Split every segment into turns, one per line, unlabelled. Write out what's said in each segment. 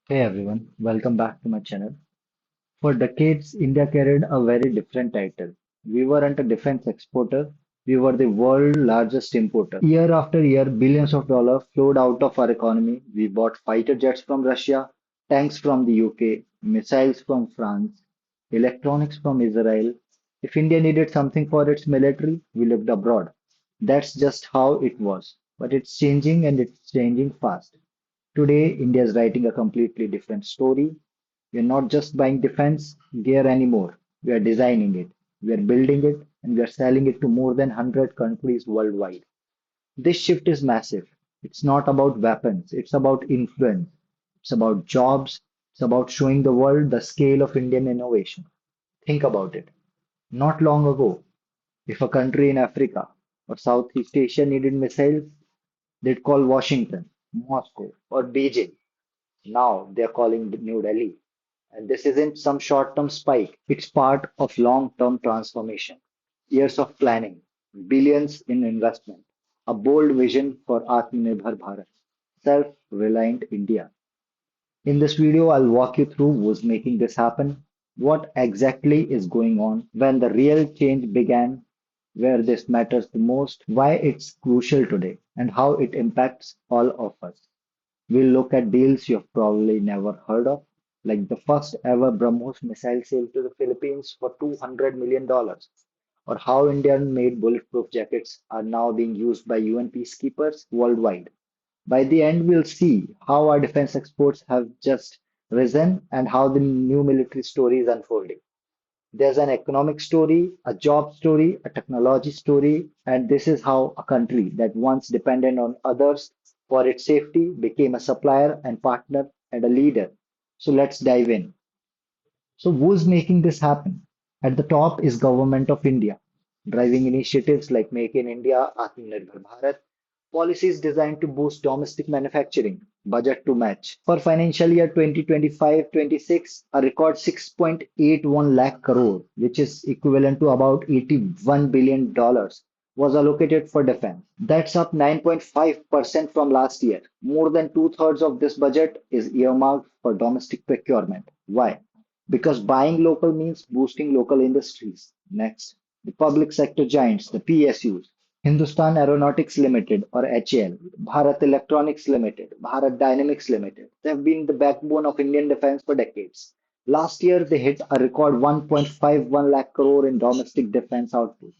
Hey everyone, welcome back to my channel. For decades, India carried a very different title. We weren't a defense exporter, we were the world's largest importer. Year after year, billions of dollars flowed out of our economy. We bought fighter jets from Russia, tanks from the UK, missiles from France, electronics from Israel. If India needed something for its military, we looked abroad. That's just how it was. But it's changing and it's changing fast. Today, India is writing a completely different story. We are not just buying defense gear anymore. We are designing it, we are building it, and we are selling it to more than 100 countries worldwide. This shift is massive. It's not about weapons, it's about influence, it's about jobs, it's about showing the world the scale of Indian innovation. Think about it. Not long ago, if a country in Africa or Southeast Asia needed missiles, they'd call Washington, Moscow, or Beijing. Now they're calling New Delhi. And this isn't some short-term spike. It's part of long-term transformation. Years of planning, billions in investment, a bold vision for Atmanirbhar Bharat, self-reliant India. In this video, I'll walk you through who's making this happen, what exactly is going on, when the real change began, where this matters the most, why it's crucial today, and how it impacts all of us. We'll look at deals you've probably never heard of, like the first ever BrahMos missile sale to the Philippines for $200 million, or how Indian made bulletproof jackets are now being used by UN peacekeepers worldwide. By the end, we'll see how our defense exports have just risen and how the new military story is unfolding. There's an economic story, a job story, a technology story, and this is how a country that once depended on others for its safety became a supplier and partner and a leader. So let's dive in. So who's making this happen? At the top is Government of India, driving initiatives like Make in India, Atmanirbhar Bharat, policies designed to boost domestic manufacturing, budget to match. For financial year 2025-26, a record 6.81 lakh crore, which is equivalent to about $81 billion, was allocated for defense. That's up 9.5% from last year. More than two-thirds of this budget is earmarked for domestic procurement. Why? Because buying local means boosting local industries. Next, the public sector giants, the PSUs, Hindustan Aeronautics Limited or HAL, Bharat Electronics Limited, Bharat Dynamics Limited. They have been the backbone of Indian defense for decades. Last year, they hit a record 1.51 lakh crore in domestic defense output.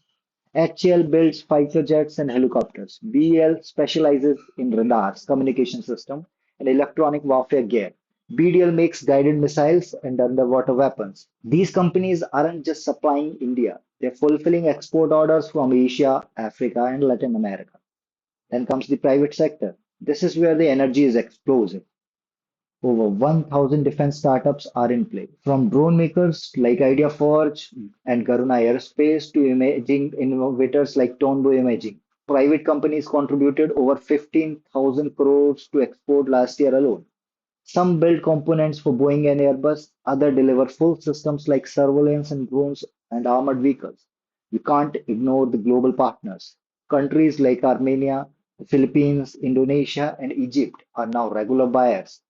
HAL builds fighter jets and helicopters. BEL specializes in radars, communication system, and electronic warfare gear. BDL makes guided missiles and underwater weapons. These companies aren't just supplying India, they're fulfilling export orders from Asia, Africa, and Latin America. Then comes the private sector. This is where the energy is explosive. Over 1,000 defense startups are in play, from drone makers like IdeaForge and Garuna Aerospace to imaging innovators like Tondo Imaging. Private companies contributed over 15,000 crores to export last year alone. Some build components for Boeing and Airbus, others deliver full systems like surveillance and drones and armored vehicles. You can't ignore the global partners. Countries like Armenia, the Philippines, Indonesia, and Egypt are now regular buyers.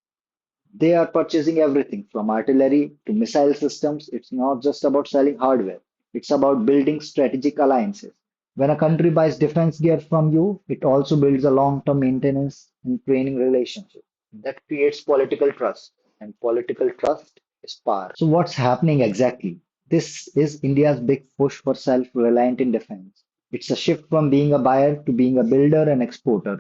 They are purchasing everything from artillery to missile systems. It's not just about selling hardware, it's about building strategic alliances. When a country buys defense gear from you, it also builds a long term maintenance and training relationship that creates political trust. And political trust is power. So, what's happening exactly? This is India's big push for self reliant in defense. It's a shift from being a buyer to being a builder and exporter.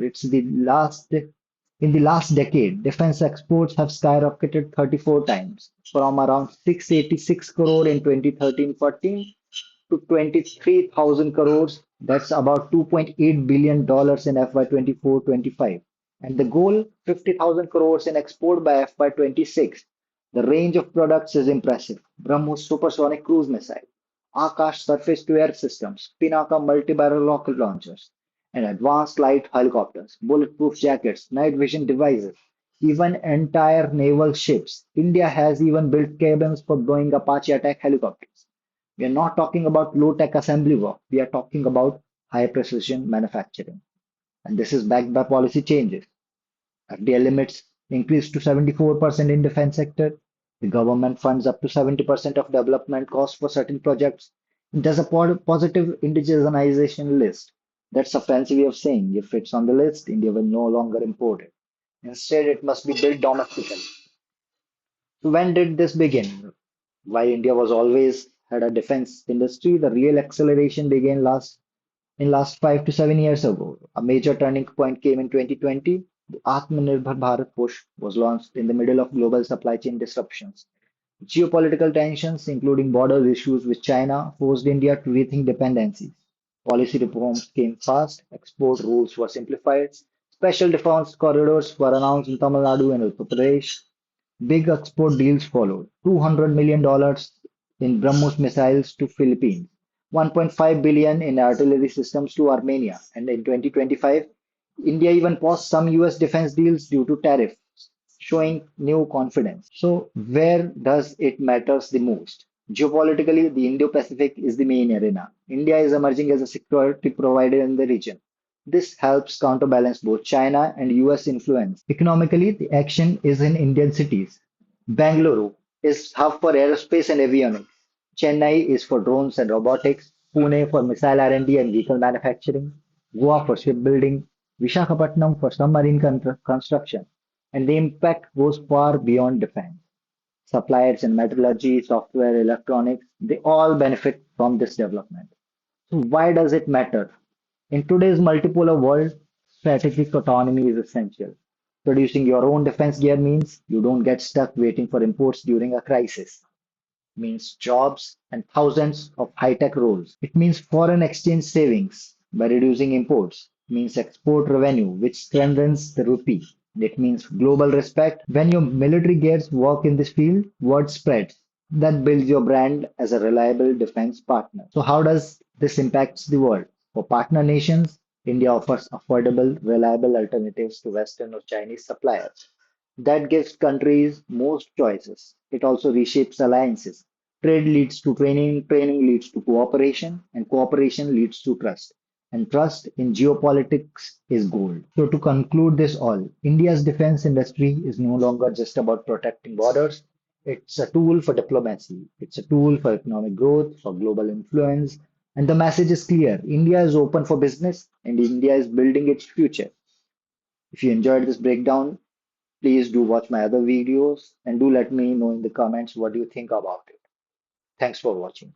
In the last decade, defense exports have skyrocketed 34 times, from around 686 crore in 2013-14 to 23,000 crores. That's about $2.8 billion in FY 24-25. And the goal, 50,000 crores in export by FY 26. The range of products is impressive. BrahMos supersonic cruise missile, Akash surface-to-air systems, Pinaka multi-barrel rocket launchers, and advanced light helicopters, bulletproof jackets, night vision devices, even entire naval ships. India has even built cabins for Boeing Apache attack helicopters. We are not talking about low-tech assembly work. We are talking about high-precision manufacturing. And this is backed by policy changes. FDI limits increased to 74% in defense sector. The government funds up to 70% of development costs for certain projects. There's a positive indigenization list. That's a fancy way of saying if it's on the list, India will no longer import it. Instead, it must be built domestically. So when did this begin? While India was always had a defense industry, the real acceleration began last 5 to 7 years ago. A major turning point came in 2020. The Atmanirbhar Bharat push was launched in the middle of global supply chain disruptions. Geopolitical tensions, including border issues with China, forced India to rethink dependencies. Policy reforms came fast, export rules were simplified, special defense corridors were announced in Tamil Nadu and Uttar Pradesh. Big export deals followed: $200 million in BrahMos missiles to Philippines, 1.5 billion in artillery systems to Armenia, and in 2025, India even paused some US defense deals due to tariffs, showing new confidence. So, where does it matters the most? Geopolitically, the Indo-Pacific is the main arena. India is emerging as a security provider in the region. This helps counterbalance both China and US influence. Economically, the action is in Indian cities. Bangalore is hub for aerospace and avionics. Chennai is for drones and robotics. Pune for missile R&D and vehicle manufacturing. Goa for shipbuilding. Visakhapatnam for submarine construction. And the impact goes far beyond defense. Suppliers in metallurgy, software, electronics, they all benefit from this development. So why does it matter? In today's multipolar world, strategic autonomy is essential. Producing your own defense gear means you don't get stuck waiting for imports during a crisis. Means jobs and thousands of high-tech roles. It means foreign exchange savings by reducing imports. It means export revenue, which strengthens the rupee. It means global respect. When your military gears work in this field, word spreads. That builds your brand as a reliable defense partner. So how does this impact the world? For partner nations, India offers affordable, reliable alternatives to Western or Chinese suppliers. That gives countries most choices. It also reshapes alliances. Trade leads to training, training leads to cooperation, and cooperation leads to trust. And trust in geopolitics is gold. So, to conclude this all, India's defense industry is no longer just about protecting borders. It's a tool for diplomacy, it's a tool for economic growth, for global influence. And the message is clear: India is open for business, and India is building its future. If you enjoyed this breakdown, please do watch my other videos and do let me know in the comments what do you think about it. Thanks for watching.